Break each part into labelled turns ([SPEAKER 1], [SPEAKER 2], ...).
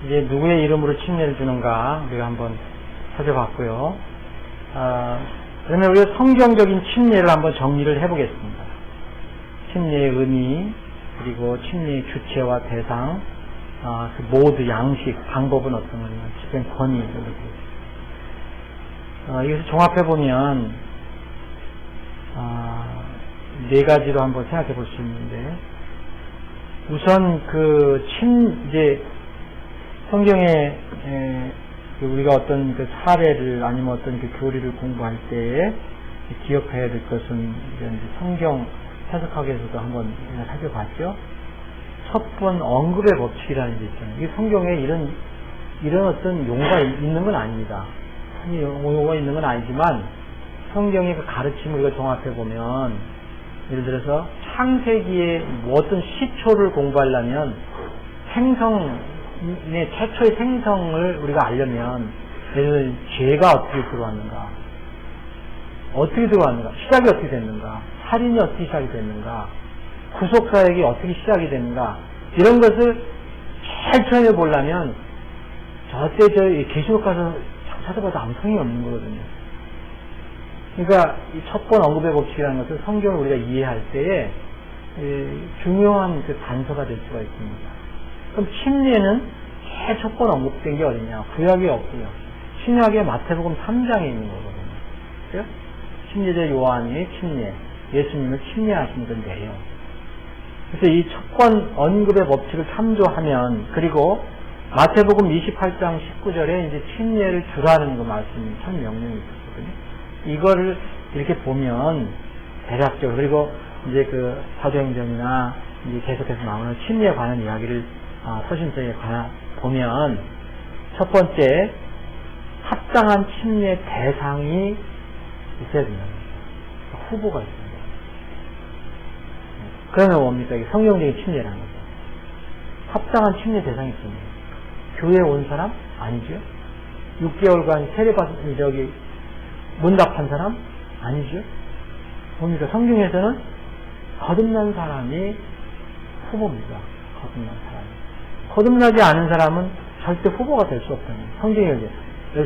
[SPEAKER 1] 이제 누구의 이름으로 침례를 주는가 우리가 한번 살펴봤고요. 그러면 우리가 성경적인 침례를 한번 정리를 해보겠습니다. 침례의 의미, 그리고 침례의 주체와 대상, 그 모드, 양식, 방법은 어떤 거냐, 집행 권위, 이것을 종합해보면, 네 가지로 한번 생각해 볼 수 있는데, 우선 이제, 성경에, 우리가 어떤 그 사례를, 아니면 어떤 그 교리를 공부할 때에 기억해야 될 것은, 이제 성경 해석학에서도 한번 살펴봤죠. 첫 번 언급의 법칙이라는 게 있잖아요. 이 성경에 이런 어떤 용어가 있는 건 아닙니다. 용어가 있는 건 아니지만, 성경의 그 가르침을 우리가 종합해보면, 예를 들어서 창세기의 어떤 시초를 공부하려면 최초의 생성을 우리가 알려면, 예를 들어 죄가 어떻게 들어왔는가, 시작이 어떻게 됐는가, 살인이 어떻게 시작이 됐는가, 구속사역이 어떻게 시작이 됐는가, 이런 것을 제일 처음에 보려면 저때 계시록 가서 찾아봐도 아무 소용이 없는 거거든요. 그러니까 이 첫 번 언급의 법칙이라는 것은 성경을 우리가 이해할 때에 중요한 그 단서가 될 수가 있습니다. 그럼 침례는 제일 첫 번 언급된 게 어디냐? 구약에 없고요. 신약의 마태복음 3장에 있는 거거든요. 그렇죠? 침례자 요한이 침례, 예수님을 침례하신 건데요. 그래서 이 첫 번 언급의 법칙을 참조하면, 그리고 마태복음 28장 19절에 이제 침례를 주라는 그 말씀이 첫 명령이 있었거든요. 이거를 이렇게 보면 대략적으로, 그리고 이제 그 사도행전이나 이제 계속해서 나오는 침례에 관한 이야기를 서신서에 관한 보면, 첫 번째 합당한 침례 대상이 있어야 된다. 후보가 있습니다. 그러면 뭡니까? 이게 성경적인 침례라는 거죠. 합당한 침례 대상이 있습니다. 교회에 온 사람? 아니죠. 6개월간 세례받은 문답한 사람? 아니죠. 뭡니까? 성경에서는 거듭난 사람이 후보입니다. 거듭난 사람. 거듭나지 않은 사람은 절대 후보가 될 수 없다는 거예요. 성경에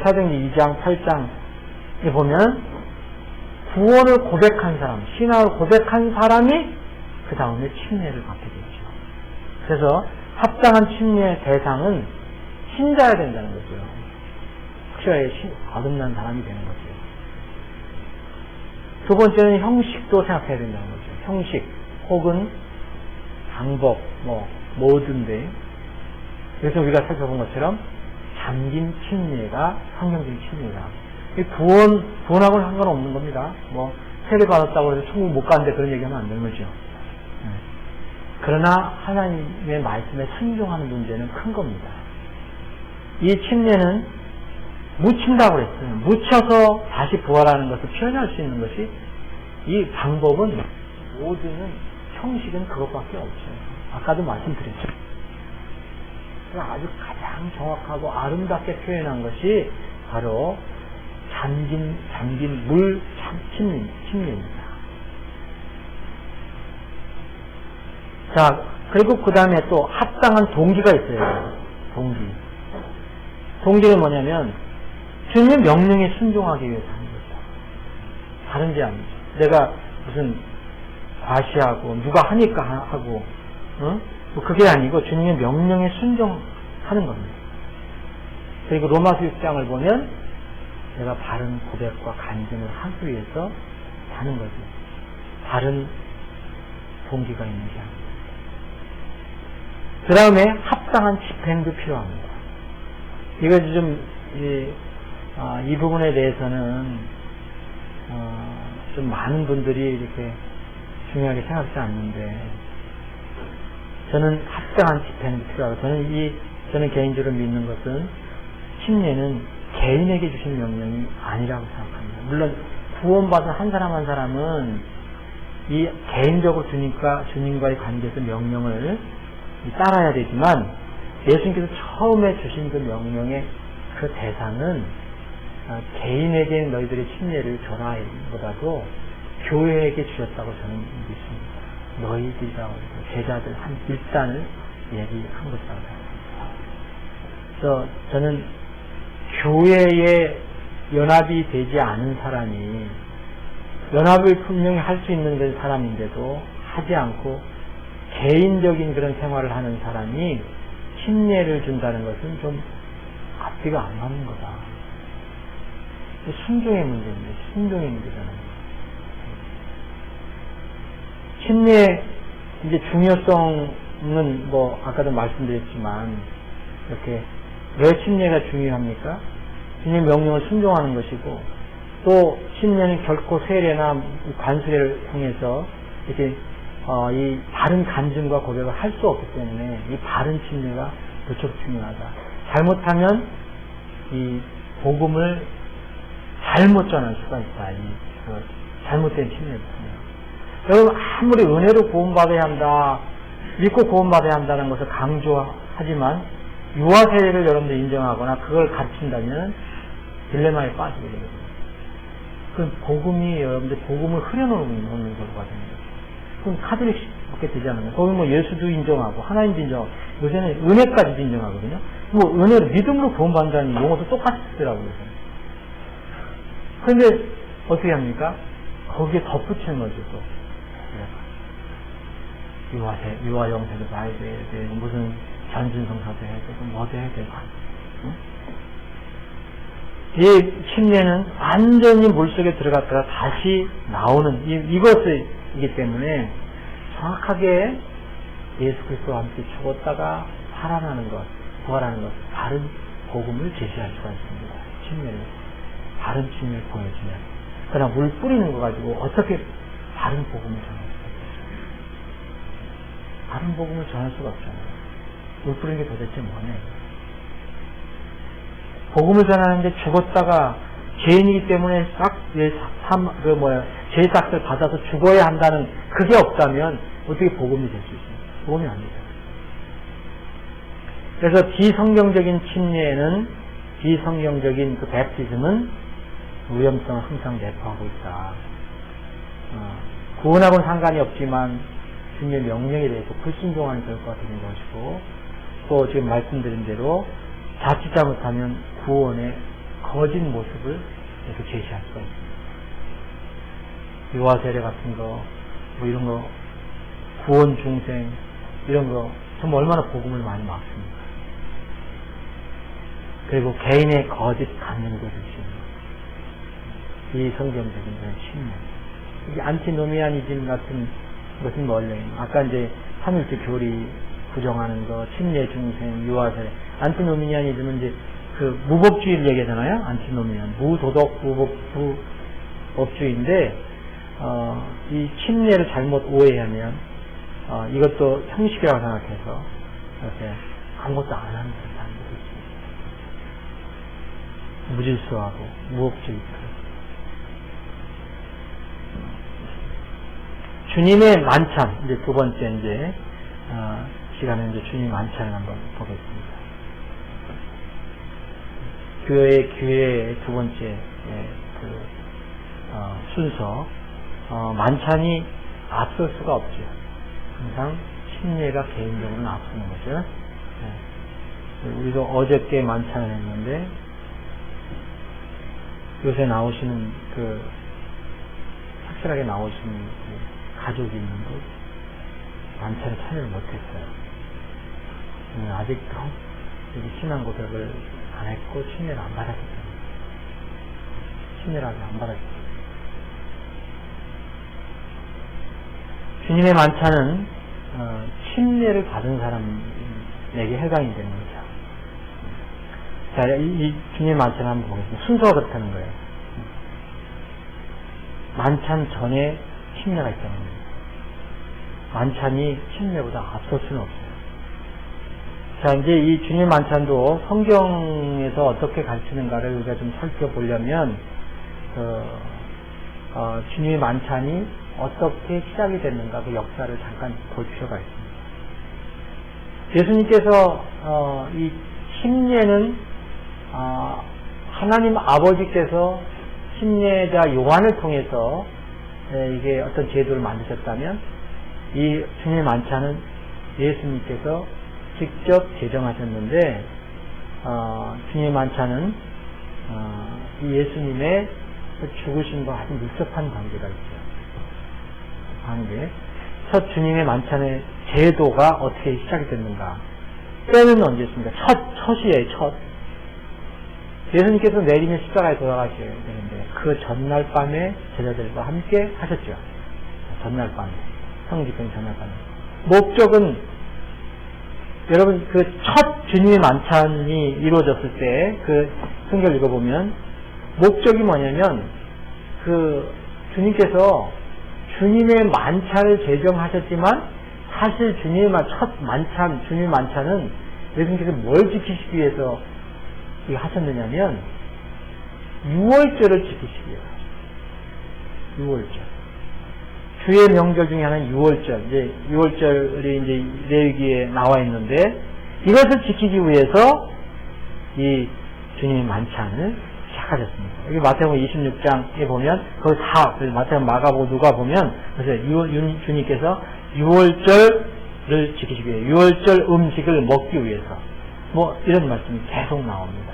[SPEAKER 1] 사도행전 2장, 8장에 보면 구원을 고백한 사람, 신앙을 고백한 사람이 그 다음에 침례를 받게 되죠. 그래서 합당한 침례 대상은 신자야 된다는 거죠. 확실하게 거듭난 사람이 되는 거죠. 두 번째는 형식도 생각해야 된다는 거죠. 형식 혹은 방법 뭐든데, 그래서 우리가 살펴본 것처럼 잠긴 침례가 성경적인 침례다. 구원하고는 상관없는 겁니다. 세례 받았다고 해서 천국 못 가는데 그런 얘기하면 안 되는 거죠. 그러나 하나님의 말씀에 순종하는 문제는 큰 겁니다. 이 침례는 묻힌다고 그랬어요. 묻혀서 다시 부활하는 것을 표현할 수 있는 것이, 이 방법은, 모든 형식은 그것밖에 없어요. 아까도 말씀드렸죠. 아주 가장 정확하고 아름답게 표현한 것이 바로 잠긴 물 침례입니다. 자, 그리고 그 다음에 또 합당한 동기가 있어요. 동기는 뭐냐면 주님의 명령에 순종하기 위해서 하는 거죠. 다른 게 아니죠. 내가 무슨 과시하고 누가 하니까 하고 그게 아니고 주님의 명령에 순종하는 겁니다. 그리고 로마서 6장을 보면 내가 바른 고백과 간증을 하기 위해서 하는 거죠. 다른 동기가 있는 게 아닙니다. 그 다음에 합당한 집행도 필요합니다. 이거 이 부분에 대해서는 좀 많은 분들이 이렇게 중요하게 생각하지 않는데, 저는 합당한 집행도 필요하고, 저는 개인적으로 믿는 것은 침례는 개인에게 주신 명령이 아니라고 생각합니다. 물론 구원받은 한 사람 한 사람은 이 개인적으로 주님과의 관계에서 명령을 따라야 되지만, 예수님께서 처음에 주신 그 명령의 그 대상은 개인에게 너희들의 침례를 줘라 보다도 교회에게 주셨다고 저는 믿습니다. 너희들이라고 제자들 한 일단을 얘기한 것이라고 생각합니다. 그래서 저는 교회에 연합이 되지 않은 사람이 연합을 분명히 할 수 있는 그런 사람인데도 하지 않고 개인적인 그런 생활을 하는 사람이 침례를 준다는 것은 좀 앞뒤가 안 맞는 거다. 순종의 문제입니다. 순종의 문제잖아요. 침례 이제 중요성은 뭐 아까도 말씀드렸지만 이렇게 왜 침례가 중요합니까? 주님의 명령을 순종하는 것이고 또 침례는 결코 세례나 관수례를 통해서 이렇게 이 바른 간증과 고백을 할 수 없기 때문에 이 바른 침례가 무척 중요하다. 잘못하면 이 복음을 잘못 전할 수가 있다. 잘못된 침례를 통해. 여러분 아무리 은혜로 구원받아야 한다, 믿고 구원받아야 한다는 것을 강조하지만 유아세례를 여러분들 인정하거나 그걸 가르친다면 딜레마에 빠지게 되거든요. 그럼 복음이 여러분들 복음을 흐려놓는 결과가 되는 거죠. 그럼 카톨릭 먹게 되지 않나요? 거기 뭐 예수도 인정하고 하나님도 인정하고 요새는 은혜까지도 인정하거든요. 뭐 은혜로 믿음으로 구원받는다는 용어도 똑같이 쓰더라고요. 그런데 어떻게 합니까? 거기에 덧붙이는 거죠. 또. 유아영세도 봐야 돼. 무슨 전진성사도 해야 되고 뭐도 해야 되고. 응? 이 침례는 완전히 물속에 들어갔다가 다시 나오는 이것이기 때문에 정확하게 예수 그리스도와 함께 죽었다가 살아나는 것, 부활하는 것, 바른 복음을 제시할 수가 있습니다. 침례를. 바른 침례를 보여주면. 그러나 물 뿌리는 거 가지고 어떻게 바른 복음을 전할 수가 있겠어요? 바른 복음을 전할 수가 없잖아요. 물 뿌리는 게 도대체 뭐냐? 복음을 전하는데 죽었다가 죄인이기 때문에 죄삭을 받아서 죽어야 한다는 그게 없다면 어떻게 복음이 될 수 있습니까? 복음이 안 되죠. 그래서 비성경적인 침례는 비성경적인 그 베프티즘은 위험성을 항상 내포하고 있다. 구원하고는 상관이 없지만 주님의 명령에 대해서 불순종하는 결과가 되는 것이고 또 지금 말씀드린 대로 자칫 잘못하면 구원의 거짓 모습을 이렇게 제시할 수가 있습니다. 유아세례 같은 거, 뭐 이런 거, 구원 중생, 이런 거, 정말 얼마나 복음을 많이 막습니까? 그리고 개인의 거짓 감명도 주시는 이 성경적인 그런 신념. 이 안티노미아니즘 같은 것은 원래, 아까 이제 삼일째 교리 부정하는 거, 침례 중생, 유아세례. 안티노미아니즘은 이제 그 무법주의를 얘기하잖아요. 안티노미안. 무도덕, 무법주의인데, 이 침례를 잘못 오해하면, 이것도 형식이라고 생각해서, 이렇게 아무것도 안 하는 사람들이 있습니다. 무질서하고, 무법주의. 주님의 만찬, 이제 두 번째 이제, 시간에 이제 주님 만찬을 한번 보겠습니다. 교회의 두 번째 순서, 만찬이 앞설 수가 없죠. 항상 침례가 개인적으로는 앞서는 거죠. 우리도 어저께 만찬을 했는데 요새 나오시는 확실하게 나오시는 가족이 있는데 만찬에 참여를 못했어요. 아직도 여기 신앙 고백을 안 했고 침례를 안 받았기 때문에 침례를 아직 안 받았기 때문에 주님의 만찬은 침례를 받은 사람에게 해당이 되는 거죠. 자, 이 주님의 만찬을 한번 보겠습니다. 순서가 그렇다는 거예요. 만찬 전에 침례가 있다는 거예요. 만찬이 침례보다 앞설 수는 없어요. 자, 이제 이 주님 만찬도 성경에서 어떻게 가르치는가를 우리가 좀 살펴보려면, 주님의 만찬이 어떻게 시작이 됐는가 그 역사를 잠깐 볼 필요가 있습니다. 예수님께서, 이 침례는, 하나님 아버지께서 침례자 요한을 통해서 이게 어떤 제도를 만드셨다면, 이 주님의 만찬은 예수님께서 직접 제정하셨는데 주님의 만찬은 이 예수님의 죽으심과 아주 밀접한 관계가 있죠. 관계. 첫 주님의 만찬의 제도가 어떻게 시작이 됐는가? 때는 언제였습니까? 첫이에요, 첫. 예수님께서 내리면 십자가에 돌아가셔야 되는데 그 전날 밤에 제자들과 함께 하셨죠. 전날 밤에. 성집행 전날 밤에. 목적은 여러분 그 첫 주님의 만찬이 이루어졌을 때 그 성경을 읽어보면 목적이 뭐냐면 그 주님께서 주님의 만찬을 제정하셨지만 사실 주님의 첫 만찬, 주님의 만찬은 예수님께서 뭘 지키시기 위해서 하셨느냐면 6월절을 지키시기 위해서 6월절. 주의 명절 중에 하나는 6월절. 이제 6월절이 이제 레위기에 나와 있는데 이것을 지키기 위해서 이 주님의 만찬을 시작하셨습니다. 여기 마태복음 26장에 보면 거기 다 마태복음, 마가복음, 누가 보면 그래서 주님께서 6월절을 지키시기 위해 6월절 음식을 먹기 위해서 뭐 이런 말씀이 계속 나옵니다.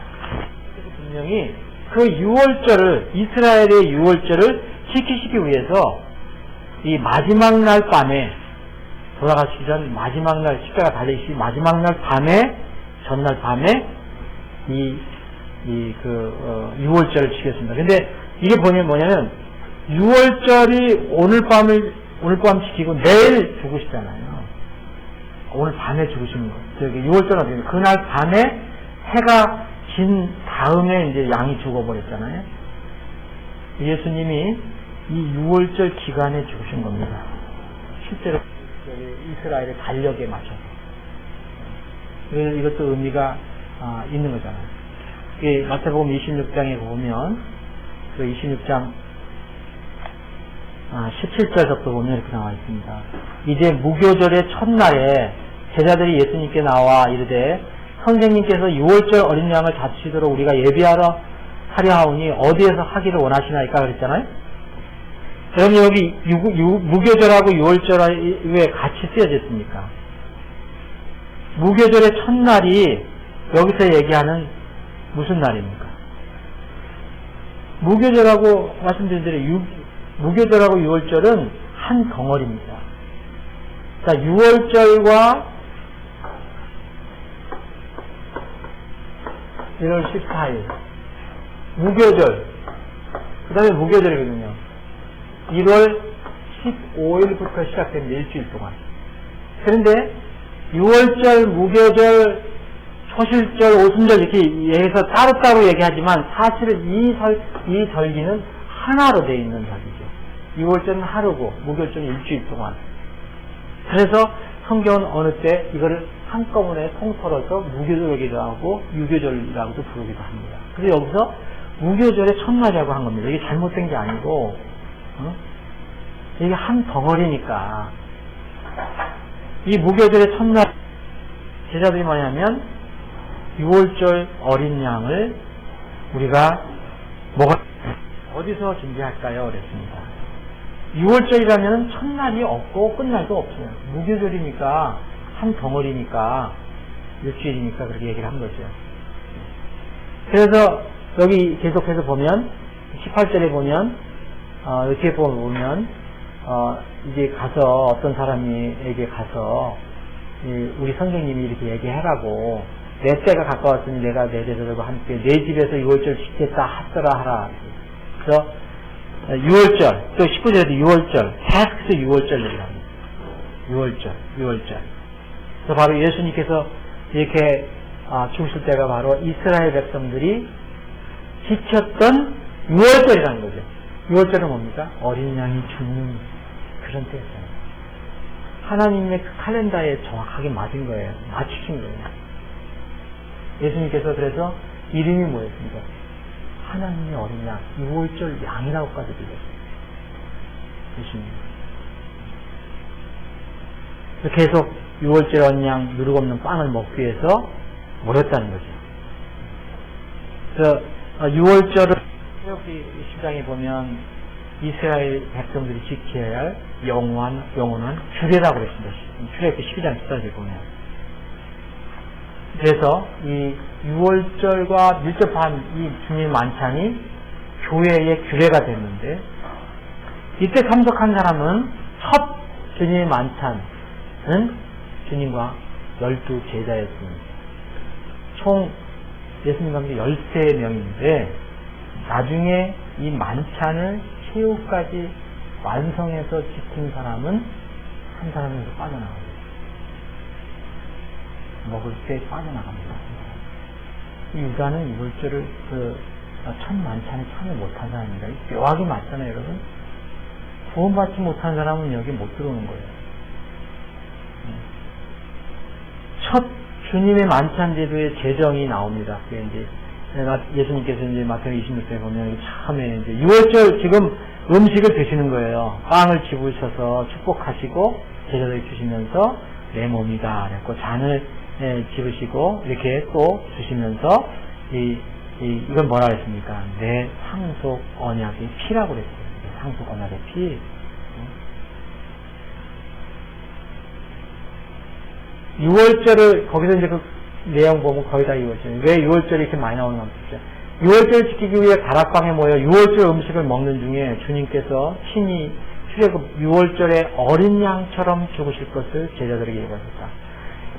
[SPEAKER 1] 그래서 분명히 그 6월절을 이스라엘의 6월절을 지키시기 위해서 이 마지막 날 밤에 돌아가시기 전 마지막 날 십자가 달리시기 마지막 날 밤에 전날 밤에 6월절을 지켰습니다. 근데 이게 뭐냐면 6월절이 오늘 밤 지키고 내일 죽으시잖아요. 오늘 밤에 죽으시는 거. 저기 6월절은 어떻게 그날 밤에 해가 진 다음에 이제 양이 죽어버렸잖아요. 예수님이 이 6월절 기간에 죽으신 겁니다. 실제로 이스라엘의 달력에 맞춰서. 이것도 의미가 있는 거잖아요. 마태복음 26장에 보면 그 26장 17절부터 보면 이렇게 나와 있습니다. 이제 무교절의 첫날에 제자들이 예수님께 나와 이르되 선생님께서 6월절 어린 양을 잡수시도록 우리가 예비하러 하려 하오니 어디에서 하기를 원하시나이까 그랬잖아요. 여러분 여기 무교절하고 6월절 왜 같이 쓰여졌습니까? 무교절의 첫날이 여기서 얘기하는 무슨 날입니까? 무교절하고 말씀드린 대로 무교절하고 6월절은 한 덩어리입니다. 자, 6월절과 1월 14일 무교절 그 다음에 무교절이거든요. 1월 15일부터 시작됩니다. 일주일 동안. 그런데 6월절, 무교절, 초실절, 오순절 이렇게 해서 따로따로 얘기하지만 사실은 이 절기는 하나로 되어 있는 절기죠. 6월절은 하루고 무교절은 일주일 동안. 그래서 성경은 어느 때 이거를 한꺼번에 통틀어서 무교절이기도 하고 유교절이라고도 부르기도 합니다. 그래서 여기서 무교절의 첫날이라고 한 겁니다. 이게 잘못된 게 아니고 이게 한 덩어리니까 이 무교절의 첫날 제자들이 뭐냐면 6월절 어린 양을 우리가 어디서 준비할까요? 그랬습니다. 6월절이라면 첫날이 없고 끝날도 없어요. 무교절이니까 한 덩어리니까 일주일이니까 그렇게 얘기를 한 거죠. 그래서 여기 계속해서 보면 18절에 보면 이렇게 보면 이제 가서 어떤 사람에게 가서 우리 선생님이 이렇게 얘기하라고 내 때가 가까웠으니 내가 내 제자들과 함께 내 집에서 6월절 지켰다 하더라 하라. 그래서 6월절 또 19절에도 6월절 계속해서 6월절 얘기를 합니다. 6월절 그래서 바로 예수님께서 이렇게 죽으실 때가 바로 이스라엘 백성들이 지켰던 6월절이라는 거죠. 6월절은 뭡니까? 어린 양이 죽는 그런 때였어요. 하나님의 그 칼렌더에 정확하게 맞은 거예요. 맞추신 거예요. 예수님께서 그래서 이름이 뭐였습니까? 하나님의 어린 양, 6월절 양이라고까지 불렸어요. 예수님. 계속 6월절 어린 양 누룩 없는 빵을 먹기 위해서 모였다는 거죠. 그래서 6월절을 출애굽기 10장에 보면 이스라엘 백성들이 지켜야 할 영원한 규례라고 그랬습니다. 출애굽기 12장 14절에 보면 그래서 이 6월절과 밀접한 이 주님 만찬이 교회의 규례가 됐는데, 이때 참석한 사람은 첫 주님의 만찬은 주님과 12제자였습니다. 총 예수님과 함께 13명인데 나중에 이 만찬을 최후까지 완성해서 지킨 사람은 한 사람에서 빠져나갑니다. 먹을 때 빠져나갑니다. 유다는 6월절을 첫 만찬에 참여 못한 사람입니다. 묘하게 맞잖아요, 여러분. 구원받지 못한 사람은 여기 못 들어오는 거예요. 첫 주님의 만찬 제도의 제정이 나옵니다. 그게 이제 예수님께서 이제 마태복음 26장에 보면 처음에 이제 6월절 지금 음식을 드시는 거예요. 빵을 집으셔서 축복하시고 제자들에게 주시면서 내 몸이다 그랬고, 잔을 집으시고 이렇게 또 주시면서 이건 뭐라 그랬습니까? 내 상속 언약의 피라고 그랬어요. 상속 언약의 피. 6월절을 거기서 이제 그 내용 보면 거의 다 6월절. 왜 6월절이 이렇게 많이 나오는 건 없죠? 6월절 지키기 위해 다락방에 모여 6월절 음식을 먹는 중에 주님께서 친히 출애굽 6월절에 어린 양처럼 죽으실 것을 제자들에게 얘기하셨다.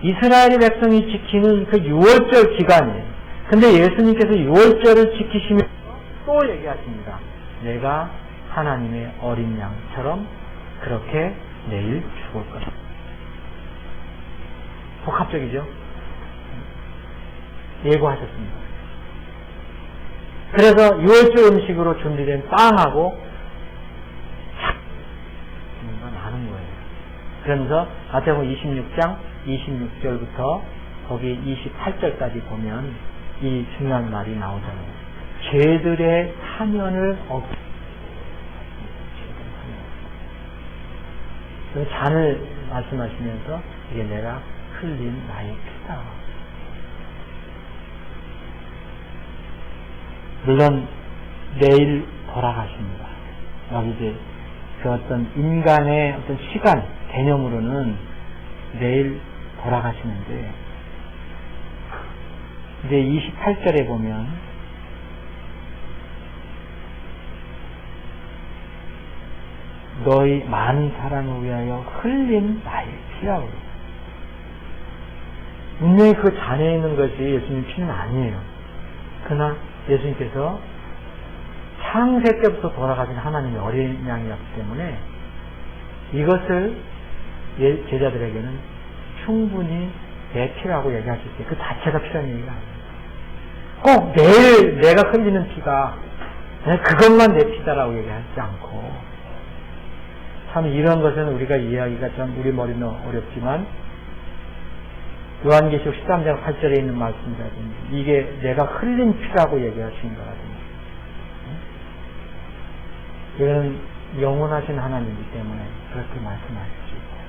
[SPEAKER 1] 이스라엘의 백성이 지키는 그 6월절 기간이에요. 근데 예수님께서 6월절을 지키시면서 또 얘기하십니다. 내가 하나님의 어린 양처럼 그렇게 내일 죽을 것이다. 복합적이죠? 예고하셨습니다. 그래서 6월절 음식으로 준비된 빵하고 뭔가 나는 거예요. 그러면서 마태복음 26장 26절부터 거기 28절까지 보면 이 중요한 말이 나오잖아요. 죄들의 사면을 잔을 말씀하시면서 이게 내가 흘린 나의 피다. 물론 내일 돌아가십니다. 여기 이제 그 어떤 인간의 어떤 시간 개념으로는 내일 돌아가시는데, 이제 28절에 보면 너희 많은 사람을 위하여 흘린 나의 피라고. 분명히 그 잔에 있는 것이 예수님 피는 아니에요. 그러나 예수님께서 창세 때부터 돌아가신 하나님의 어린 양이었기 때문에 이것을 제자들에게는 충분히 내 피라고 얘기할 수 있어요. 그 자체가 피라는 얘기가 아니에요. 꼭 내일 내가 흘리는 피가 그것만 내 피다라고 얘기하지 않고, 참 이런 것은 우리가 이해하기가 참 우리 머리는 어렵지만 요한계시록 13장 8절에 있는 말씀이라든지 이게 내가 흘린 피라고 얘기하시는 거라든지, 이거는 영원하신 하나님이기 때문에 그렇게 말씀하실 수 있어요.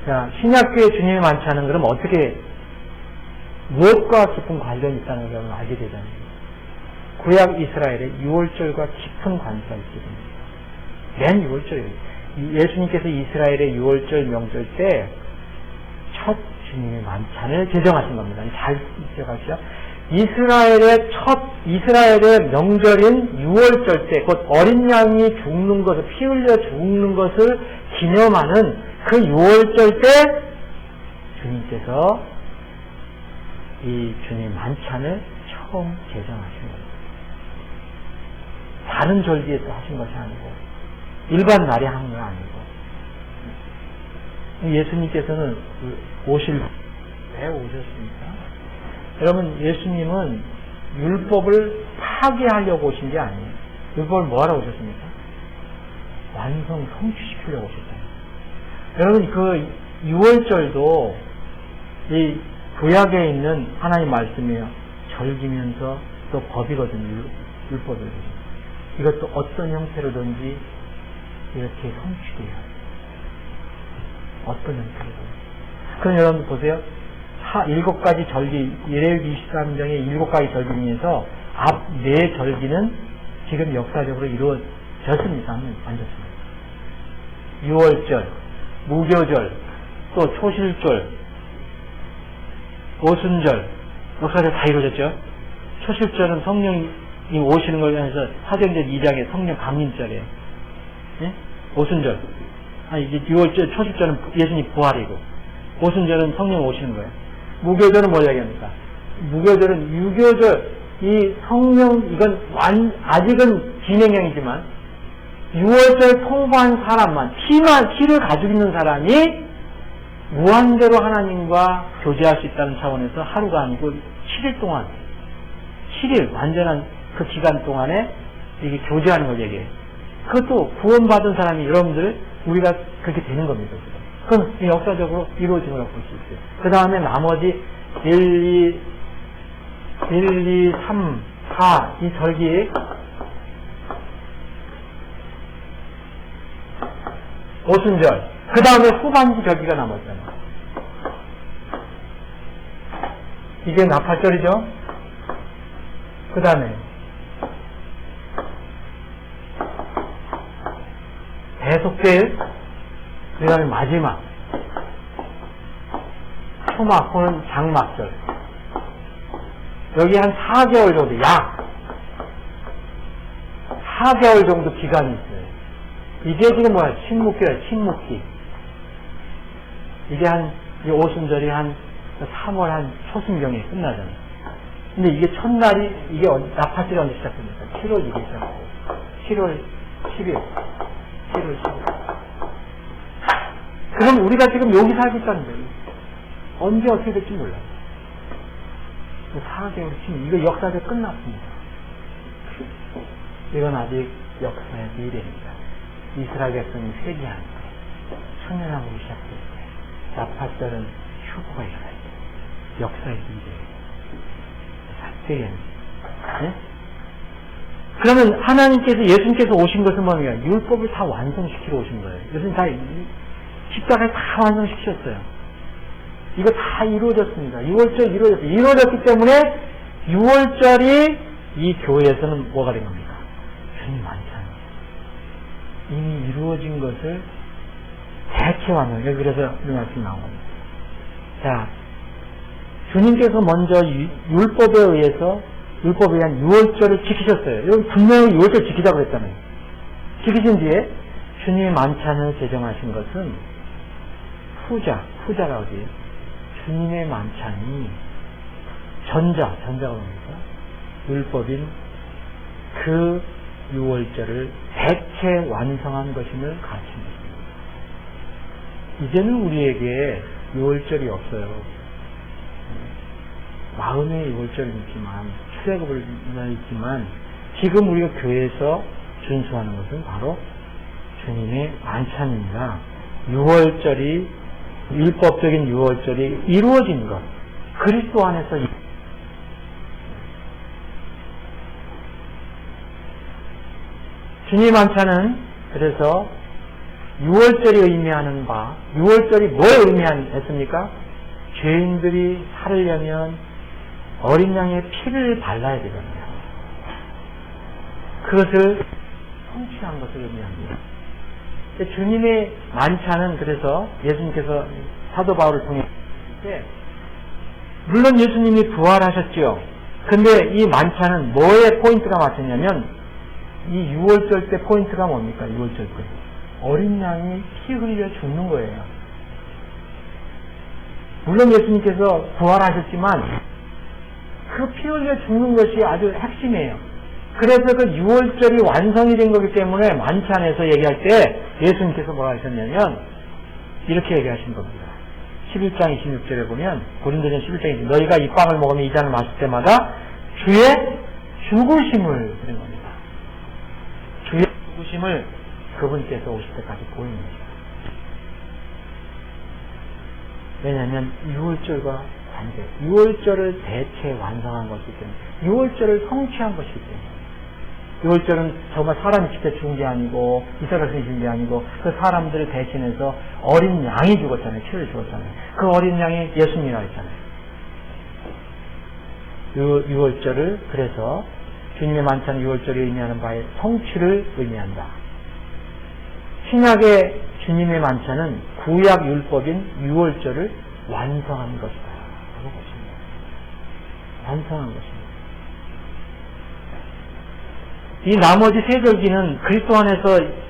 [SPEAKER 1] 자, 신약교회 주님의 만찬은 그럼 어떻게 무엇과 깊은 관련이 있다는 걸 알게 되잖아요. 구약 이스라엘의 6월절과 깊은 관계가 있게 됩니다. 맨 6월절이에요. 예수님께서 이스라엘의 6월절 명절 때 첫 주님의 만찬을 제정하신 겁니다. 잘 기억하시죠? 이스라엘의 명절인 6월절 때, 곧 어린 양이 죽는 것을, 피 흘려 죽는 것을 기념하는 그 6월절 때 주님께서 이 주님 만찬을 처음 제정하신 겁니다. 다른 절기에서 하신 것이 아니고 일반 날에 한 건 아니고. 예수님께서는 왜 오셨습니까? 여러분, 예수님은 율법을 파괴하려고 오신 게 아니에요. 율법을 뭐하러 오셨습니까? 완성, 성취시키려고 오셨잖아요. 여러분, 그 6월절도 이 구약에 있는 하나님 말씀이에요. 절기면서 또 법이거든요. 율법을. 이것도 어떤 형태로든지 이렇게 성취돼요. 어떤 형태로든지. 그럼 여러분 보세요. 7가지 절기, 레위기 23장의 7가지 절기 중에서 앞 4절기는 지금 역사적으로 이루어졌습니다. 앉았습니다. 6월절, 무교절, 또 초실절, 오순절, 역사적 다 이루어졌죠. 초실절은 성령이 오시는 걸 위해서 사도행전 2장에 성령 강림절이에요. 예? 오순절. 이제 6월절, 초실절은 예수님 부활이고, 오순절은 성령 오시는 거예요. 무교절은 뭘 얘기합니까? 무교절은 유교절, 이 성령, 이건 아직은 진행형이지만, 6월절 통과한 사람만, 피를 가지고 있는 사람이 무한대로 하나님과 교제할 수 있다는 차원에서 하루가 아니고 7일 동안, 7일, 완전한 그 기간 동안에 이게 교제하는 걸 얘기해요. 그것도 구원받은 사람이 여러분들, 우리가 그렇게 되는 겁니다. 그럼 역사적으로 이루어진 거라고 볼 수 있어요. 그 다음에 나머지 1, 2, 3, 4, 이 절기, 오순절, 그 다음에 후반기 절기가 남았잖아요. 이게 나팔절이죠. 그 다음에 대속죄일, 그 다음에 마지막 초막 또는 장막절. 여기 한 4개월 정도, 약 4개월 정도 기간이 있어요. 이게 지금 뭐야? 침묵기예요, 침묵기. 이게 이 오순절이 한 3월 한 초순경에 끝나잖아요. 근데 이게 첫날이, 이게 나팔절이 언제 시작됩니까? 7월 1일 시작하고, 7월 10일, 7월 10일. 그럼 우리가 지금 여기 살고 있다는 거예요. 언제 어떻게 될지 몰라요. 4개월 치면 이거 역사적 끝났습니다. 이건 아직 역사의 미래입니다. 이스라엘 백성이 회개하는 거예요. 천년왕국이 시작될 때 나팔절은 휴거가 일어날 때 역사의 미래예요. 네? 그러면 하나님께서, 예수님께서 오신 것은 뭡니까? 율법을 다 완성시키러 오신 거예요. 예수님 다 십자가에 다 완성시키셨어요. 이거 다 이루어졌습니다. 6월절 이루어졌어요. 이루어졌기 때문에 6월절이 이 교회에서는 뭐가 된 겁니까? 주님 만찬. 이미 이루어진 것을 대체 완성. 그래서 이 말씀이 나온 겁니다. 자, 주님께서 먼저 율법에 의한 6월절을 지키셨어요. 여기 분명히 6월절 지키자고 그랬잖아요. 지키신 뒤에 주님의 만찬을 제정하신 것은 후자라고 해요. 주님의 만찬이 전자가 뭡니까? 율법인 그 6월절을 대체 완성한 것임을 가르칩니다. 이제는 우리에게 6월절이 없어요. 마음의 6월절은 있지만, 출애굽을 있지만, 지금 우리가 교회에서 준수하는 것은 바로 주님의 만찬입니다. 6월절이, 율법적인 6월절이 이루어진 것, 그리스도 안에서. 주님의 만찬은 그래서 6월절이 의미하는 바, 6월절이 뭘 의미했습니까? 죄인들이 살으려면 어린 양의 피를 발라야 되거든요. 그것을 성취한 것을 의미합니다. 주님의 만찬은 그래서 예수님께서 사도 바울을 통해 물론 예수님이 부활하셨죠. 근데 이 만찬은 뭐에 포인트가 맞췄냐면 이 6월절 때 포인트가 뭡니까? 6월절 때 어린 양이 피 흘려 죽는 거예요. 물론 예수님께서 부활하셨지만 그 피 흘려 죽는 것이 아주 핵심이에요. 그래서 그 6월절이 완성이 된 거기 때문에 만찬에서 얘기할 때 예수님께서 뭐라 하셨냐면 이렇게 얘기하신 겁니다. 11장 26절에 보면 고린도전 11장에 너희가 이 빵을 먹으면 이 잔을 마실 때마다 주의 죽으심을 그런 겁니다. 주의 죽으심을 그분께서 오실 때까지 보이는 것입니다. 왜냐하면 6월절과 관계, 6월절을 대체 완성한 것이기 때문에 6월절을 성취한 것이기 때문에 6월절은 정말 사람이 직접 죽은 게 아니고 이스라엘이 죽은 게 아니고 그 사람들을 대신해서 어린 양이 죽었잖아요. 피를 죽었잖아요. 그 어린 양이 예수님이라고 했잖아요. 6월절을 그래서 주님의 만찬 6월절이 의미하는 바의 성취를 의미한다. 신약의 주님의 만찬은 구약 율법인 6월절을 완성한 것이다. 라고 보십니다. 완성한 것입니다. 이 나머지 세 절기는 그리스도 안에서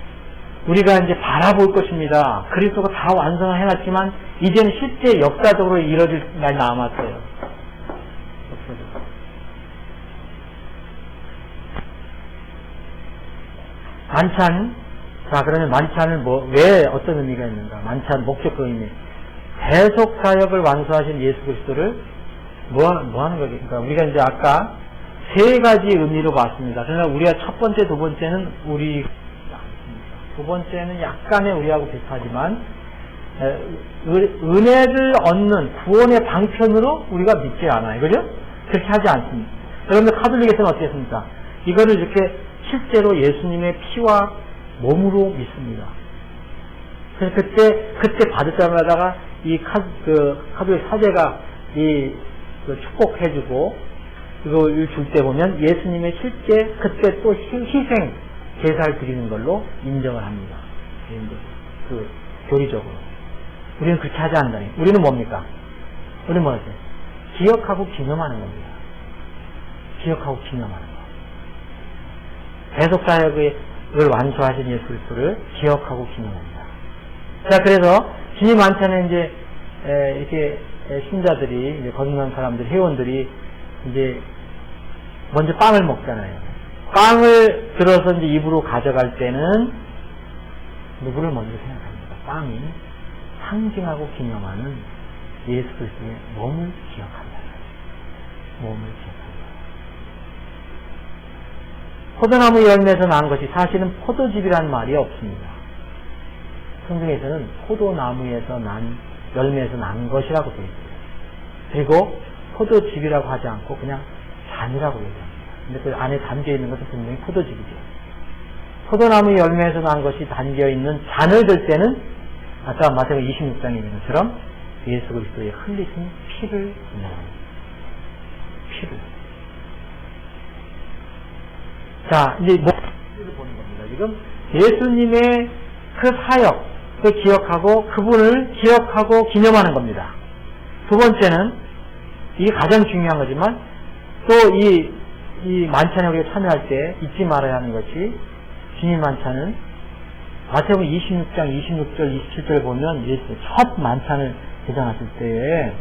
[SPEAKER 1] 우리가 이제 바라볼 것입니다. 그리스도가 다 완성을 해놨지만 이제는 실제 역사적으로 이뤄질 날 남았어요. 만찬. 자, 그러면 만찬을 왜 어떤 의미가 있는가? 만찬 목적과 의미. 대속 사역을 완수하신 예수 그리스도를 뭐 하는 거겠습니까? 우리가 이제 아까 세 가지 의미로 봤습니다. 그러나 우리가 첫 번째, 두 번째는 두 번째는 약간의 우리하고 비슷하지만 은혜를 얻는 구원의 방편으로 우리가 믿지 않아요. 그죠? 그렇게 하지 않습니다. 여러분들 카톨릭에서는 어떻겠습니까? 이거를 이렇게 실제로 예수님의 피와 몸으로 믿습니다. 그래서 그때 받을 때마다가 이 카톨릭 사제가 축복해주고 이걸 줄 때 보면 예수님의 실제 그때 또 희생 제사를 드리는 걸로 인정을 합니다. 그 교리적으로. 우리는 그렇게 하지 않는다니. 우리는 뭡니까? 우리는 뭐죠? 기억하고 기념하는 겁니다. 기억하고 기념하는 거. 대속사역을 완수하신 예수 그리스도를 기억하고 기념합니다. 자, 그래서 주님 만찬에 이제 이렇게 신자들이 이제 거듭난 사람들 회원들이 이제 먼저 빵을 먹잖아요. 빵을 들어서 이제 입으로 가져갈 때는 누구를 먼저 생각합니다. 빵이 상징하고 기념하는 예수 그리스도의 몸을 기억한다. 몸을 기억한다. 포도나무 열매에서 난 것이 사실은 포도즙이라는 말이 없습니다. 성경에서는 포도나무에서 난 열매에서 난 것이라고 되어 있어요. 그리고 포도즙이라고 하지 않고 그냥 잔이라고 얘기합니다. 근데 그 안에 담겨있는 것은 분명히 포도즙이죠. 포도나무 열매에서 난 것이 담겨있는 잔을 들 때는 아까 마태복음 26장에 있는 것처럼 예수 그리스도의 흘리신 피를 인정합니다. 피를. 자, 이제 피를 보는 겁니다. 지금 예수님의 그 사역을 기억하고 그분을 기억하고 기념하는 겁니다. 두 번째는 이게 가장 중요한 거지만 또 이 만찬에 우리가 참여할 때 잊지 말아야 하는 것이 주님 만찬은 마태복음 26장 26절 27절 보면 첫 만찬을 제정하실 때에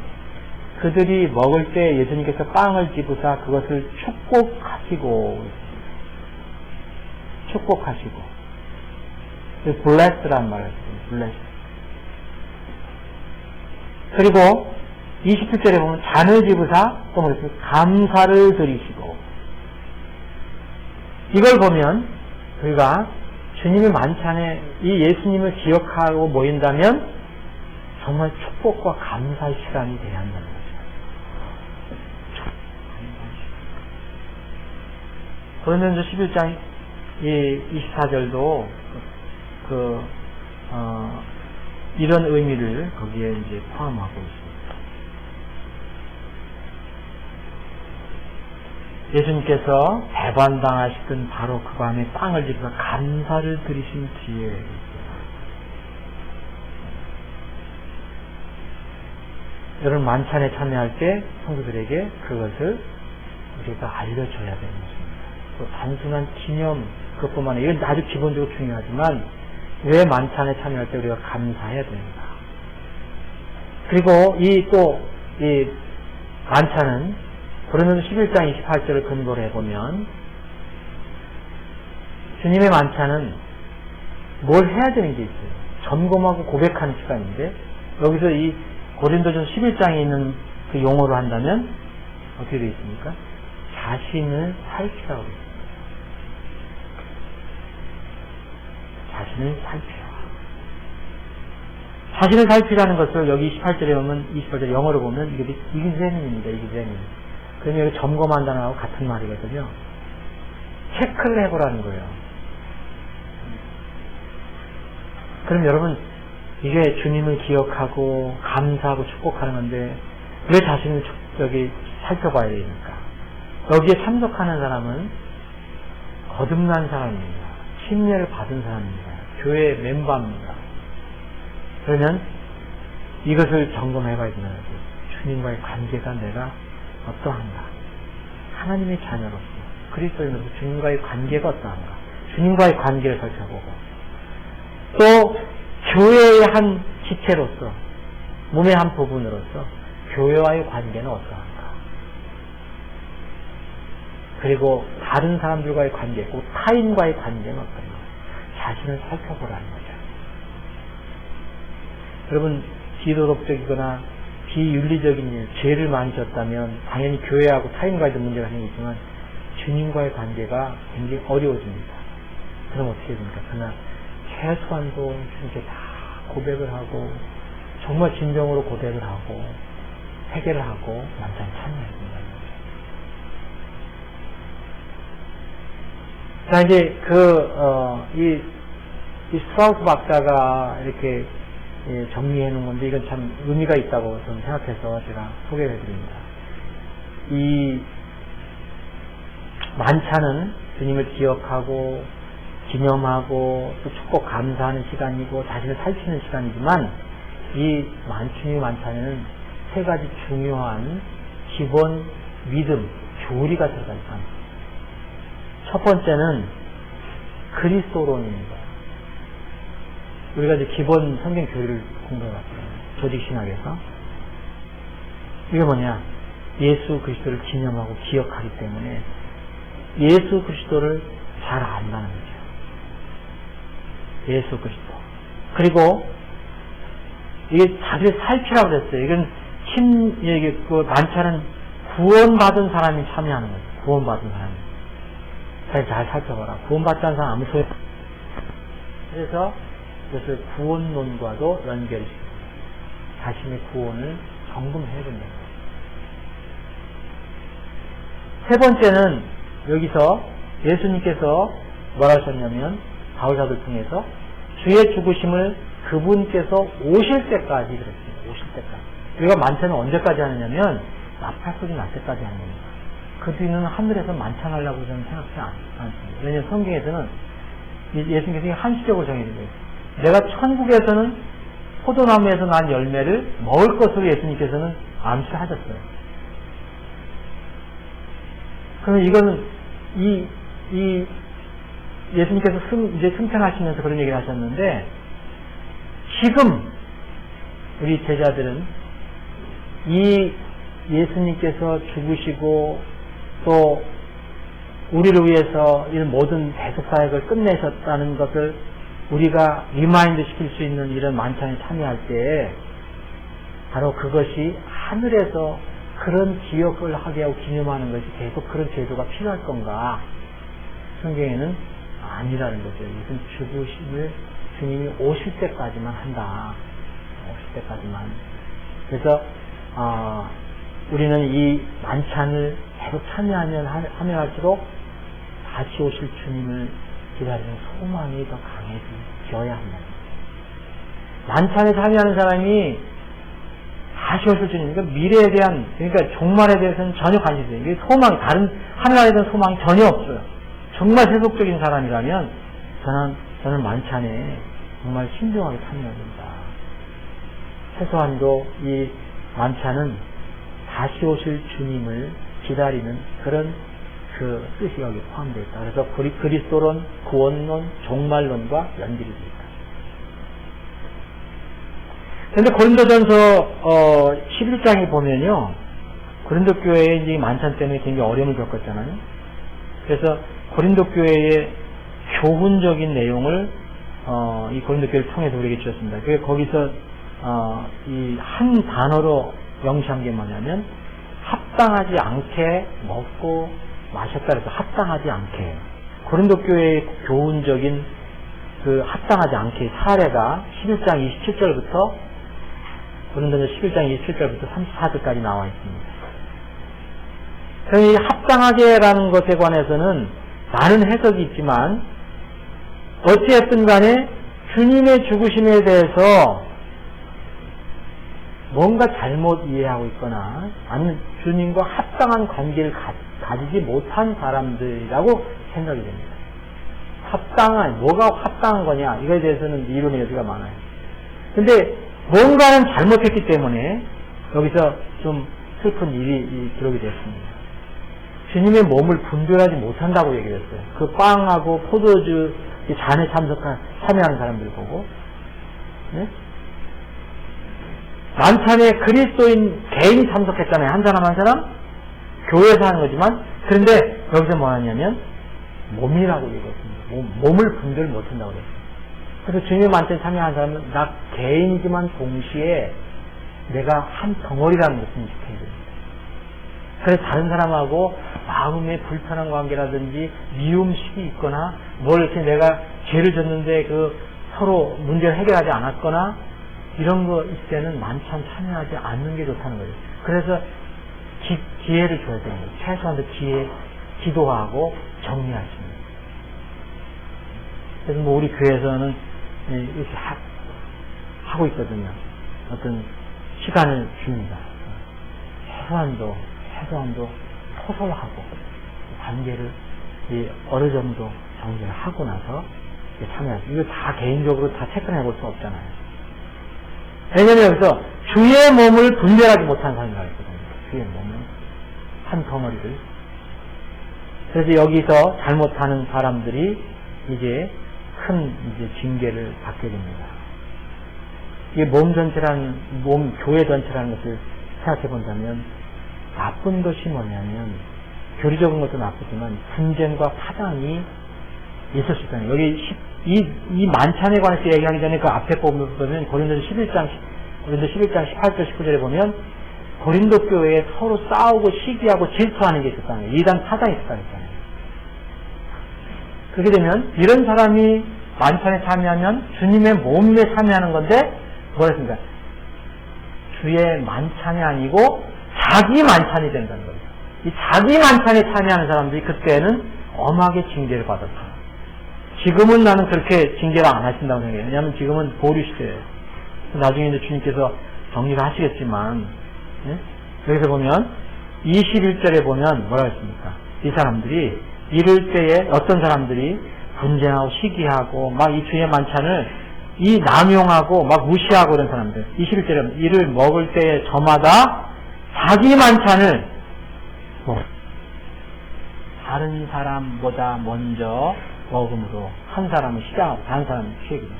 [SPEAKER 1] 그들이 먹을 때 예수님께서 빵을 집으사 그것을 축복하시고 bless라는 말을 했습니다. bless. 그리고 27절에 보면 잔을 집으사 또 뭐랬어요? 감사를 드리시고. 이걸 보면 우리가 주님의 만찬에 이 예수님을 기억하고 모인다면 정말 축복과 감사의 시간이 돼야 한다는 거죠. 고린도전서 11장 24절도 이런 의미를 거기에 이제 포함하고 있습니다. 예수님께서 배반당하시던 바로 그 밤에 빵을 집어서 감사를 드리신 뒤에 여러분 만찬에 참여할 때 성도들에게 그것을 우리가 알려줘야 되는 것입니다. 또 단순한 기념 그것뿐만 아니라 이건 아주 기본적으로 중요하지만 왜 만찬에 참여할 때 우리가 감사해야 됩니다. 그리고 이 만찬은 고린도전서 11장 28절을 근거로 해보면 주님의 만찬은 뭘 해야 되는 게 있어요. 점검하고 고백하는 시간인데 여기서 이 고린도전서 11장에 있는 그 용어로 한다면 어떻게 되어 있습니까? 자신을 살피라고 되어 있습니다. 자신을 살피라. 자신을 살피라는 것을 여기 28절에 보면 28절 영어로 보면 이게 examine입니다. examine. 그러면 여기 점검한다는 거하고 같은 말이거든요. 체크를 해보라는 거예요. 그럼 여러분 이게 주님을 기억하고 감사하고 축복하는 건데 왜 자신을 여기 살펴봐야 되니까? 여기에 참석하는 사람은 거듭난 사람입니다. 침례를 받은 사람입니다. 교회 멤버입니다. 그러면 이것을 점검해봐야 되는 거죠. 주님과의 관계가 내가 어떠한가? 하나님의 자녀로서 그리스도인으로서 주님과의 관계가 어떠한가, 주님과의 관계를 살펴보고, 또 교회의 한 지체로서, 몸의 한 부분으로서 교회와의 관계는 어떠한가, 그리고 다른 사람들과의 관계, 꼭 타인과의 관계는 어떤가, 자신을 살펴보라는 거죠. 여러분, 비도덕적이거나 비윤리적인 일, 죄를 많이 졌다면 당연히 교회하고 타인과의도 문제가 생기지만 주님과의 관계가 굉장히 어려워집니다. 그럼 어떻게 됩니까? 그러나 최소한도 주님께 다 고백을 하고, 정말 진정으로 고백을 하고 회개를 하고 만찬 참여해야 된다는 거죠. 자, 이제 이 스트라우스 박사가 이렇게 정리해 놓은 건데, 이건 참 의미가 있다고 저는 생각해서 제가 소개를 해드립니다. 이 만찬은 주님을 기억하고 기념하고 또 축복 감사하는 시간이고 자신을 살피는 시간이지만, 이 주님의 만찬에는 세 가지 중요한 기본 믿음, 교리가 들어가 있습니다. 첫 번째는 그리스도론입니다. 우리가 이제 기본 성경 교리를 공부해봤어요. 조직신학에서. 이게 뭐냐? 예수 그리스도를 기념하고 기억하기 때문에 예수 그리스도를 잘 안다는 거죠. 예수 그리스도. 그리고 이게 자기를 살피라고 그랬어요. 이건 그 만찬은 구원받은 사람이 참여하는 거죠. 구원받은 사람이. 잘 살펴봐라. 구원받지 않은 사람 아무 소용 없어요. 그래서 그것을 구원론과도 연결이 시킵니다. 자신의 구원을 점검해야 된다. 세 번째는 여기서 예수님께서 뭐라 하셨냐면, 바울사도를 통해서 주의 죽으심을 그분께서 오실 때까지 그랬습니다. 오실 때까지. 우리가 만찬을 언제까지 하느냐면 나팔 소리 날 때까지 하는 겁니다. 그 뒤는 하늘에서 만찬하려고 저는 생각하지 않습니다. 왜냐하면 성경에서는 예수님께서 한시적으로 정해진 거예요. 내가 천국에서는 포도나무에서 난 열매를 먹을 것으로 예수님께서는 암시하셨어요. 그러면 이거는 이 예수님께서 이제 승천하시면서 그런 얘기를 하셨는데, 지금 우리 제자들은 이 예수님께서 죽으시고 또 우리를 위해서 이런 모든 대속 사역을 끝내셨다는 것을 우리가 리마인드 시킬 수 있는 이런 만찬에 참여할 때, 바로 그것이 하늘에서 그런 기억을 하게 하고 기념하는 것이 계속 그런 제도가 필요할 건가? 성경에는 아니라는 거죠. 이것은 죽으심을 주님이 오실 때까지만 한다. 오실 때까지만. 그래서 우리는 이 만찬을 계속 참여하면 할수록 다시 오실 주님을 기다리는 소망이 더 강해져야 한다. 만찬에 참여하는 사람이 다시 오실 주님, 그러니까 미래에 대한, 그러니까 종말에 대해서는 전혀 관심이 없어요. 이게 소망, 다른 하늘나라에 대한 소망이 전혀 없어요. 정말 세속적인 사람이라면 저는 만찬에 정말 신중하게 참여해야 된다. 최소한도 이 만찬은 다시 오실 주님을 기다리는 그런 그 뜻이 여기 포함되어 있다. 그래서 그리스도론, 구원론, 종말론과 연결이 되어 있다. 그런데 고린도전서 11장에 보면요, 고린도 교회에 이제 만찬 때문에 굉장히 어려움을 겪었잖아요. 그래서 고린도 교회의 교훈적인 내용을 이 고린도 교회를 통해서 우리에게 주셨습니다. 그래서 거기서 이 한 단어로 명시한 게 뭐냐면, 합당하지 않게 먹고 마셨다 그래서 합당하지 않게. 고린도 교회의 교훈적인 그 합당하지 않게 사례가 11장 27절부터 고린도전서 11장 27절부터 34절까지 나와 있습니다. 그럼 이 합당하게라는 것에 관해서는 많은 해석이 있지만, 어찌했든 간에 주님의 죽으심에 대해서 뭔가 잘못 이해하고 있거나 아니면 주님과 합당한 관계를 가지지 못한 사람들이라고 생각이 됩니다. 뭐가 합당한 거냐, 이거에 대해서는 이론의 여지가 많아요. 근데 뭔가는 잘못했기 때문에 여기서 좀 슬픈 일이 기록이 됐습니다. 주님의 몸을 분별하지 못한다고 얘기를 했어요. 그 빵하고 포도주 잔에 참여하는 사람들 보고, 네? 만찬에 그리스도인 개인이 참석했잖아요. 한 사람 한 사람 교회에서 하는 거지만, 그런데 여기서 뭐 하냐면 몸이라고 얘기했습니다. 몸을 분별 못한다고 그랬어요. 그래서 주님의 만찬에 참여하는 사람은 나 개인이지만 동시에 내가 한 덩어리라는 것을 인식해야 됩니다. 그래서 다른 사람하고 마음의 불편한 관계라든지 미움식이 있거나 뭘 이렇게 내가 죄를 졌는데 그 서로 문제를 해결하지 않았거나 이런 거 있을 때는 만찬 참여하지 않는 게 좋다는 거예요. 그래서 기회를 줘야 되는 거예요. 최소한도 기도하고 정리하십니다. 그래서 뭐 우리 교회에서는 이렇게 하고 있거든요. 어떤 시간을 줍니다. 최소한도 토설하고 관계를 어느 정도 정리를 하고 나서 참여하죠. 이거 다 개인적으로 다 체크를 해볼 수 없잖아요. 왜냐면 여기서 주의 몸을 분별하지 못한 사람이라고 했거든요. 주의 몸을 한 덩어리를. 그래서 여기서 잘못하는 사람들이 이제 큰 징계를 받게 됩니다. 이게 몸 전체라는 교회 전체라는 것을 생각해 본다면 나쁜 것이 뭐냐면 교리적인 것도 나쁘지만 분쟁과 파장이 있을 수 있다는 거예요. 여기 이 만찬에 관해서 얘기하기 전에 그 앞에 보면 고린도서 11장 18절 19절에 보면 고린도 교회에 서로 싸우고 시기하고 질투하는 게 있었다는 거예요. 이단 파장이 있었다는 거예요. 그렇게 되면 이런 사람이 만찬에 참여하면 주님의 몸에 참여하는 건데 뭐라 했습니까? 주의 만찬이 아니고 자기 만찬이 된다는 거예요. 이 자기 만찬에 참여하는 사람들이 그때는 엄하게 징계를 받았어요. 지금은 나는 그렇게 징계를 안 하신다고 생각해요. 왜냐하면 지금은 보류 시대예요. 나중에 이제 주님께서 정리를 하시겠지만, 네? 여기서 보면 21절에 보면 뭐라고 했습니까? 이 사람들이 이럴 때에 어떤 사람들이 분쟁하고 시기하고 막 이 주의 만찬을 남용하고 막 무시하고 이런 사람들. 21절에 이를 먹을 때에 저마다 자기 만찬을 다른 사람보다 먼저 먹음으로 한 사람은 시작하고 다른 사람은 쉬게 됩니다.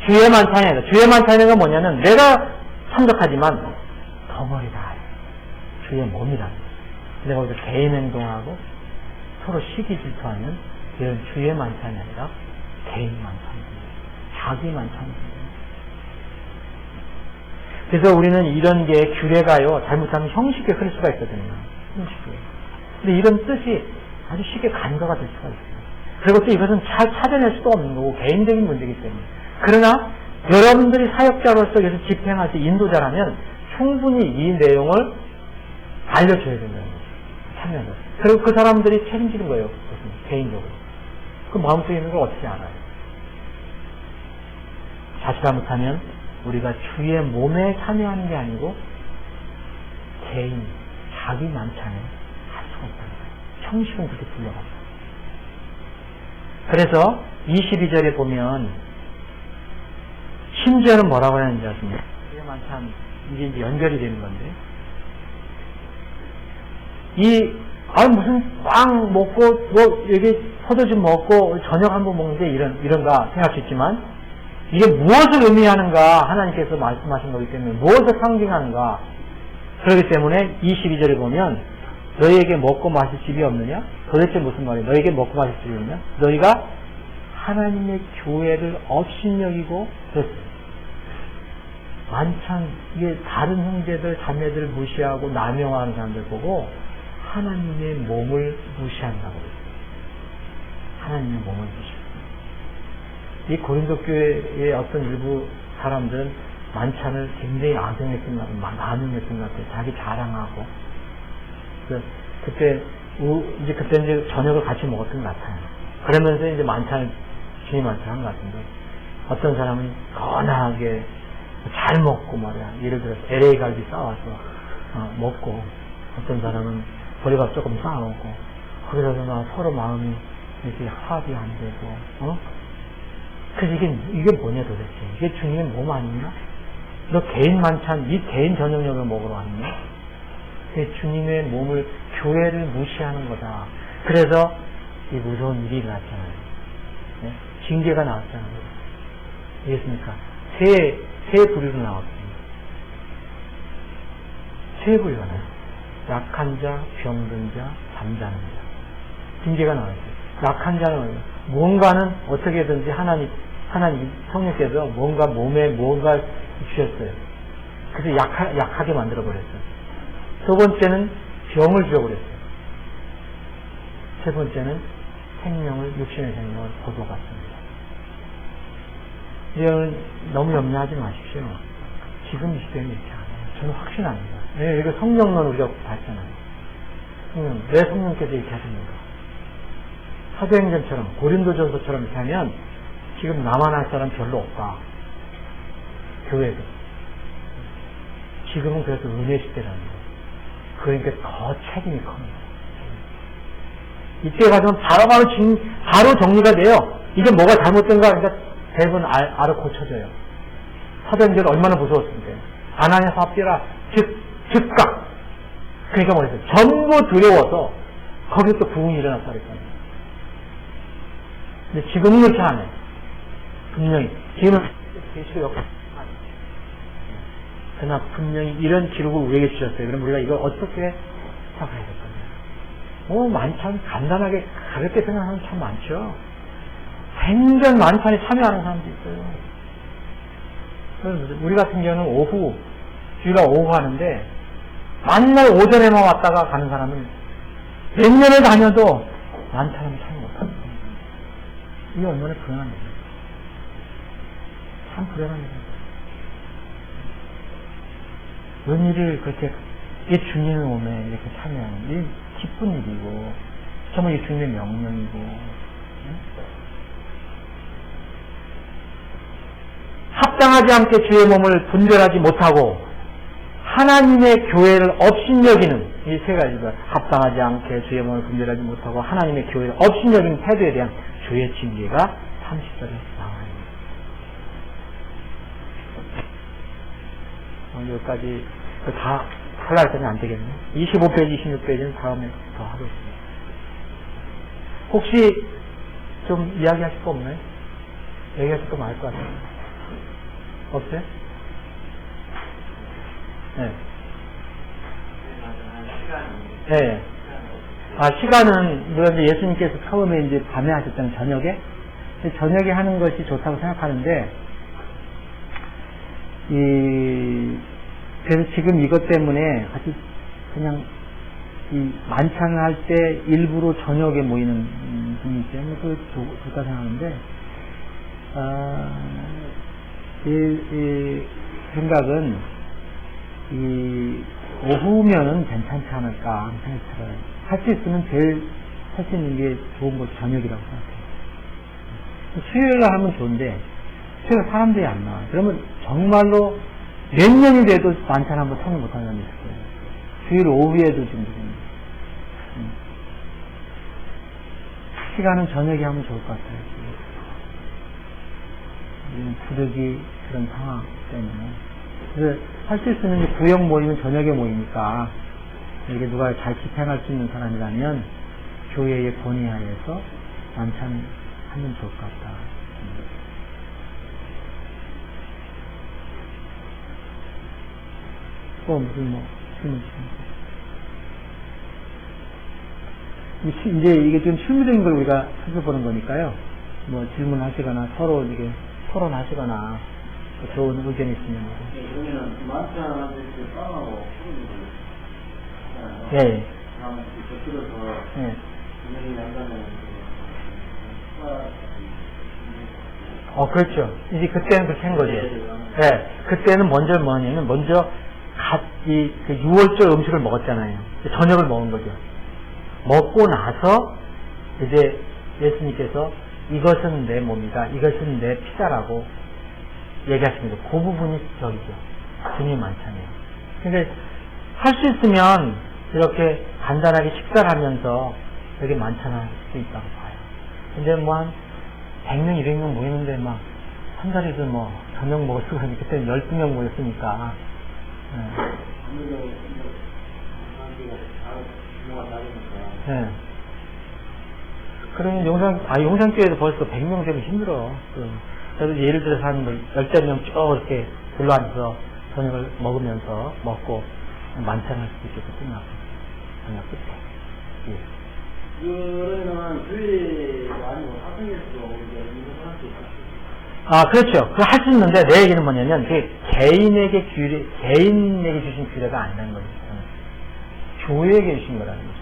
[SPEAKER 1] 주의 만찬이 아니라 주의 만찬이가 뭐냐면 내가 참석하지만 덩어리다. 주의 몸이다. 내가 거기서 개인 행동하고 서로 시기 질투하는 이런 주의 만찬이 아니라 개인 만찬입니다. 자기 만찬입니다. 그래서 우리는 이런 게 규례가요, 잘못하면 형식에 흐를 수가 있거든요. 형식에. 근데 이런 뜻이 아주 쉽게 간과가 될 수가 있어요. 그리고 또 이것은 잘 찾아낼 수도 없는 거고, 개인적인 문제이기 때문에. 그러나, 여러분들이 사역자로서 여기서 집행할 때 인도자라면, 충분히 이 내용을 알려줘야 된다는 거죠. 참여하는 거죠. 그리고 그 사람들이 책임지는 거예요. 그것은, 개인적으로. 그 마음속에 있는 걸 어떻게 알아요? 자칫 잘못하면, 우리가 주의 몸에 참여하는 게 아니고 개인, 자기 만찬에 할 수가 없다는 거예요. 형식은 그렇게 불려갑니다. 그래서 22절에 보면 심지어는 뭐라고 하는지 아십니까? 주의 만찬, 이게 연결이 되는 건데 무슨 빵 먹고 여기 포도주 먹고 저녁 한번 먹는데 이런가 생각할 수 있지만 이게 무엇을 의미하는가 하나님께서 말씀하신 거기 때문에 무엇을 상징하는가 그렇기 때문에 22절에 보면 너희에게 먹고 마실 집이 없느냐? 도대체 무슨 말이야? 너희에게 먹고 마실 집이 없느냐? 너희가 하나님의 교회를 업신여기고 그렇습니다. 만찬 이게 다른 형제들 자매들을 무시하고 남용하는 사람들 보고 하나님의 몸을 무시한다고 그랬어요. 하나님의 몸을 무시한다. 이 고린도 교회의 어떤 일부 사람들은 만찬을 굉장히 악용했던 것 같아요. 남용했던 것 같아요. 자기 자랑하고. 그때 이제 저녁을 같이 먹었던 것 같아요. 그러면서 이제 만찬을, 주님 만찬 한 것 같은데, 어떤 사람은 건하게 잘 먹고 말이야. 예를 들어서 LA 갈비 싸와서, 먹고, 어떤 사람은 보리밥 조금 싸오고, 거기서 서로 마음이 이렇게 합이 안 되고, 그래서 이게 뭐냐 도대체. 이게 주님의 몸 아니냐? 너 개인 만찬, 네 개인 저녁용을 먹으러 왔냐? 주님의 몸을 교회를 무시하는 거다. 그래서 이 무서운 일이 일어났잖아요. 네? 징계가 나왔잖아요. 이해했습니까? 세 부류로 나왔습니다. 세 부류가 나와요. 약한 자, 병든 자, 잠자는 자. 징계가 나왔어요. 약한 자는 뭔가는 어떻게든지 하나님 성령께서 뭔가 몸에 뭔가 주셨어요. 그래서 약하게 만들어버렸어요. 두 번째는 병을 주어버렸어요. 세 번째는 육신의 생명을 거둬갔습니다. 이건 너무 염려하지 마십시오. 지금 이 시대는 이렇게 안 해요. 저는 확신합니다. 네, 이거 성령론 우리가 봤잖아요. 왜 성령께서 이렇게 하십니까? 사도행전처럼 고린도전서처럼 이렇게 하면 지금 나만 할 사람 별로 없다. 교회도. 지금은 그래서 은혜 시대라는 거예요. 그러니까 더 책임이 큽니다. 이때 가서는 바로 정리가 돼요. 이게 뭐가 잘못된가 하니까 대부분 알아 고쳐져요. 사도행전 얼마나 무서웠습니까? 아나니아 삽비라 즉각. 그러니까 뭐였어요? 전부 두려워서 거기서 또 부흥이 일어났다 그랬잖아요. 근데 지금은 그렇게 안 해요. 분명히. 지금은 계시록 역할. 그러나 분명히 이런 기록을 우리에게 주셨어요. 그럼 우리가 이걸 어떻게 생각해야 될까요? 만찬 간단하게 가볍게 생각하는 참 많죠. 생전 만찬에 참여하는 사람도 있어요. 그래서 우리 같은 경우는 주일날 오후 하는데 만날 오전에만 왔다가 가는 사람은 몇 년을 다녀도 만찬은 참여 못합니다. 이게 얼마나 불안한 거죠. 참 불안합니다. 은일을 그렇게 주님의 몸에 이렇게 참여하는 게 기쁜 일이고 정말 이 주님의 명령이고 합당하지 않게 주의 몸을 분별하지 못하고 하나님의 교회를 업신여기는 이 세 가지가 합당하지 않게 주의 몸을 분별하지 못하고 하나님의 교회를 업신여기는 태도에 대한 주의 징계가 30절에 나와요. 여기까지 다 하려고 안 되겠네. 25페이지, 26페이지는 다음에 더 하겠습니다. 혹시 좀 이야기하실 거 없나요? 얘기하실 거 많을 것 같아요. 없어요? 네. 네. 시간은, 물론 예수님께서 처음에 이제 밤에 하셨잖아요, 저녁에. 저녁에 하는 것이 좋다고 생각하는데, 그래서 지금 이것 때문에 아주 그냥 만찬을 할 때 일부러 저녁에 모이는 분이 있어요. 그 좋다 생각하는데, 이 생각은 오후면은 괜찮지 않을까 생각이 들어요. 할 수 있으면 제일 할 수 있는 게 좋은 것이 저녁이라고 생각해요. 수요일날 하면 좋은데 수요일 사람들이 안 나와요. 그러면 정말로 몇 년이 돼도 만찬 한번 참여 못하는 사람이 있어요. 주일 오후에도 좀 시간은 저녁에 하면 좋을 것 같아요. 부득이 그런 상황 때문에. 그래서 할 수 있으면 구역 모이면 저녁에 모이니까 이게 누가 잘 집행할 수 있는 사람이라면 교회의 본의하에서 만찬 하면 좋을 것 같다. 무슨 질문 이제 이게 좀 실무적인 걸 우리가 살펴보는 거니까요. 질문하시거나 서로 이게 토론하시거나 좋은 의견이 있으면.
[SPEAKER 2] 그러면 만찬하는데 빵하고
[SPEAKER 1] 네.
[SPEAKER 2] 네.
[SPEAKER 1] 그렇죠. 이제 그때는 그렇게 한 거죠. 네. 그때는 먼저 6월절 음식을 먹었잖아요. 저녁을 먹은 거죠. 먹고 나서 이제 예수님께서 이것은 내 몸이다, 이것은 내 피다라고 얘기하십니다. 그 부분이 저기죠. 주님 만찬이에요. 그러니까 할 수 있으면 이렇게 간단하게 식사를 하면서 여기 만찬할 수 있다고 봐요. 근데 한 100명, 200명 모이는데 한 자리도 저녁 먹을 수가 있는데 그때는 12명 모였으니까.
[SPEAKER 2] 규모가 작으니까.
[SPEAKER 1] 예. 그러면 용산교회도 벌써 100명 되면 힘들어. 그래서 예를 들어서 한 10명 쭉 이렇게 둘러앉아서 저녁을 먹고 만찬할 수도 있겠고 끝나고. 저녁 끝에. 예.
[SPEAKER 2] 그러면 교회가 아니고 사생에서 이제 운동할 수 있다.
[SPEAKER 1] 아, 그렇죠. 그거 할 수 있는데, 내 얘기는 뭐냐면, 개인에게 주신 규례가 아니라는 거죠. 교회에게 주신 거라는 거죠.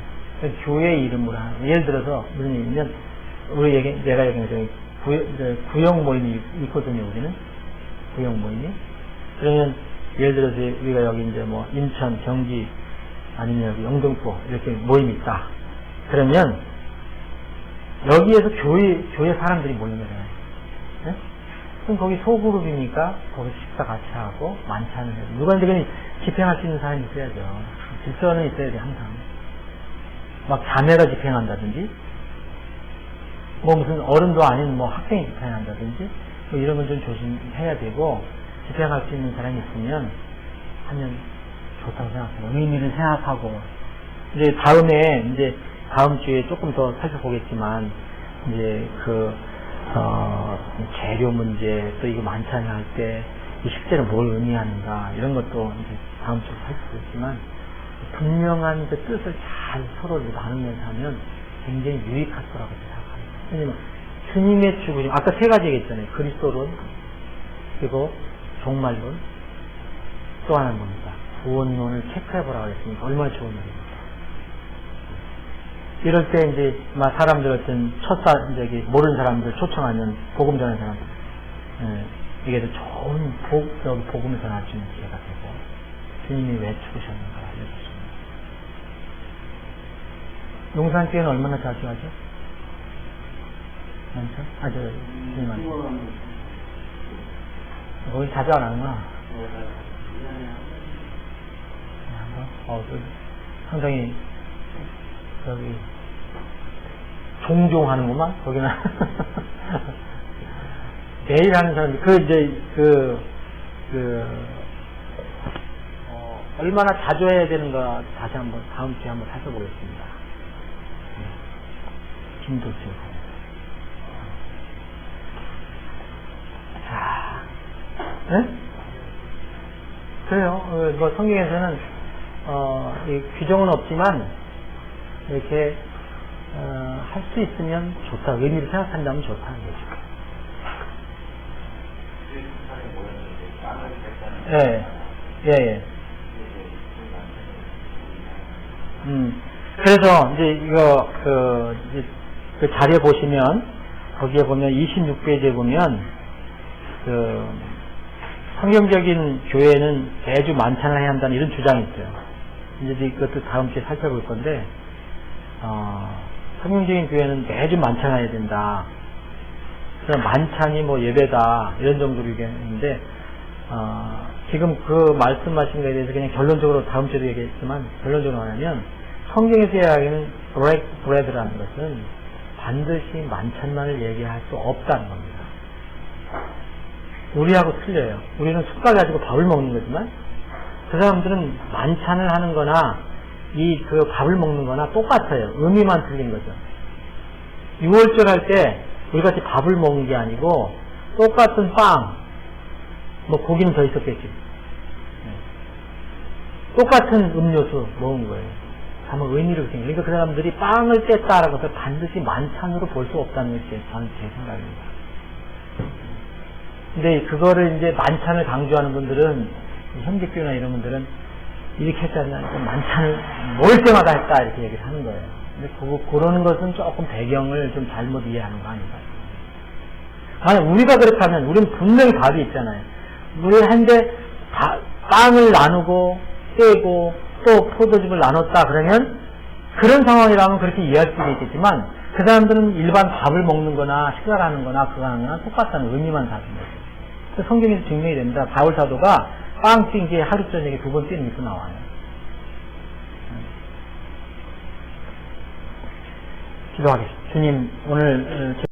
[SPEAKER 1] 교회 이름으로 하는 거. 예를 들어서, 무슨 얘기냐면, 내가 얘기한 구역 모임이 있거든요, 우리는. 구역 모임이. 그러면, 예를 들어서, 우리가 여기 이제 뭐, 인천, 경기, 아니면 여기 영등포, 이렇게 모임이 있다. 그러면, 여기에서 교회 사람들이 모이는 거잖아요. 네? 그럼 거기 소그룹이니까 거기 식사 같이 하고 만찬을 해요. 누가 이제 집행할 수 있는 사람이 있어야죠. 질서는 있어야 돼 항상. 막 자매가 집행한다든지, 뭐 무슨 어른도 아닌 뭐 학생이 집행한다든지, 뭐 이런 건 좀 조심해야 되고 집행할 수 있는 사람이 있으면 하면 좋다고 생각해요. 의미를 생각하고 이제 다음 주에 조금 더 살펴보겠지만 이제 재료 문제, 또 이거 만찬을 할 때 이 식재를 뭘 의미하는가, 이런 것도 이제 다음 주에 살펴보겠지만, 분명한 그 뜻을 잘 서로 나누면서 하면 굉장히 유익할 거라고 생각합니다. 왜냐면, 주님의 죽으심, 아까 3가지 얘기했잖아요. 그리스도론, 그리고 종말론, 또 하나는 뭡니까? 구원론을 체크해보라고 했으니까 얼마나 좋은 일입니까? 이럴 때 이제 막 사람들 모르는 사람들 초청하면 복음 전하는 사람들, 이게 더 좋은 복음을 전할 수 있는 기회가 되고 주님이 왜 죽으셨는가 알려줬습니다. 용산교회는 얼마나 자주 하죠? 많죠? 주님한테. 거기 자주 안 하구나. 상당히 저기 종종 하는구만 거기는. 매일 하는 사람들 얼마나 자주 해야 되는가 다시 한번 다음 주에 한번 살펴보겠습니다. 김도수. 자, 네? 그래요. 뭐 성경에서는 규정은 없지만 이렇게 할 수 있으면 좋다. 의미를 생각한다면 좋다는 거죠. 예. 그래서 이제 이거 그 자리에 보시면 거기에 보면 26페이지에 보면 성경적인 교회는 매주 만찬을 해야 한다는 이런 주장이 있어요. 이제 이것도 다음 주에 살펴볼 건데, 성경적인 교회는 매주 만찬을 해야 된다. 그래서 만찬이 뭐 예배다 이런 정도로 얘기했는데, 지금 그 말씀하신 거에 대해서 그냥 결론적으로 다음 주에도 얘기했지만 결론적으로 말하면 성경에서 이야기하는 bread라는 것은 반드시 만찬만을 얘기할 수 없다는 겁니다. 우리하고 틀려요. 우리는 숟갈 가지고 밥을 먹는 거지만 그 사람들은 만찬을 하는 거나 그 밥을 먹는 거나 똑같아요. 의미만 틀린 거죠. 6월절 할 때 우리 같이 밥을 먹는 게 아니고 똑같은 빵, 뭐 고기는 더 있었겠지. 똑같은 음료수 먹은 거예요. 다만 의미를 생겨. 그러니까 그 사람들이 빵을 뗐다라는 것을 반드시 만찬으로 볼 수 없다는 게 저는 제 생각입니다. 근데 그거를 이제 만찬을 강조하는 분들은, 현직교나 이런 분들은 이렇게 했잖아요. 만찬을 먹을 때마다 했다 이렇게 얘기를 하는 거예요. 근데 그러는 것은 조금 배경을 좀 잘못 이해하는 거 아닌가. 만약 우리가 그렇다면 우리는 분명히 답이 있잖아요. 우리 한데 빵을 나누고 떼고 또 포도즙을 나눴다 그러면 그런 상황이라면 그렇게 이해할 수도 있겠지만 그 사람들은 일반 밥을 먹는 거나 식사를 하는 거나 그거 하는 거나 똑같다는 의미만 다른 거죠. 그래서 성경에서 증명이 됩니다. 바울 사도가 빵 뛴 게 하루 저녁에 2번 뛰는 게 또 나와요. 기도하겠습니다. 주님, 오늘